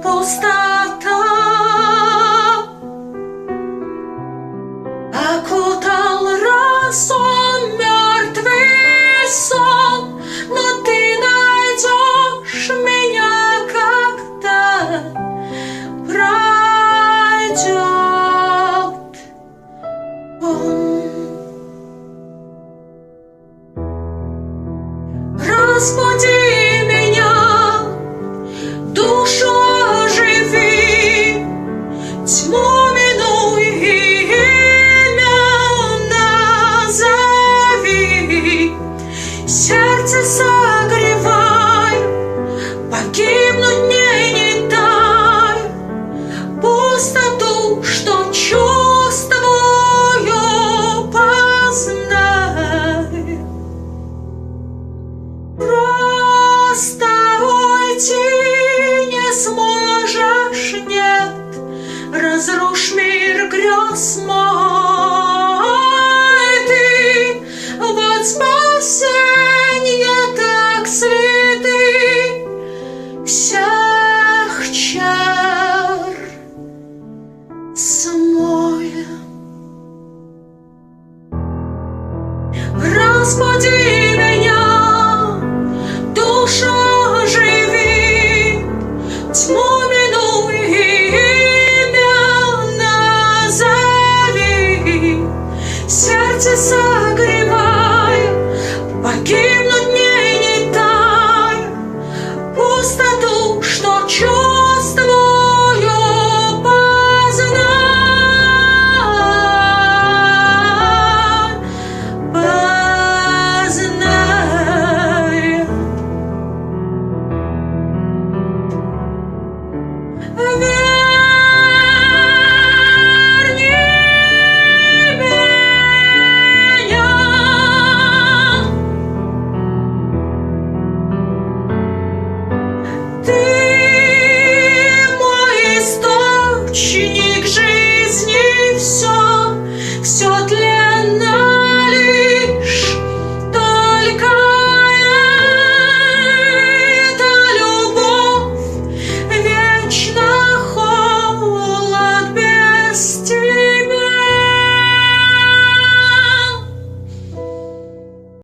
пустота окутал разум, мертвый сон, но ты найдешь меня, когда пройдет он. Разбуди меня, душу оживи, тьму минуй и имя назови. Сердце согревай, погибнуть мне не дай, пустоту, что чувствую, познай. Просто уйти не сможешь, нет, разрушь мир грез мой.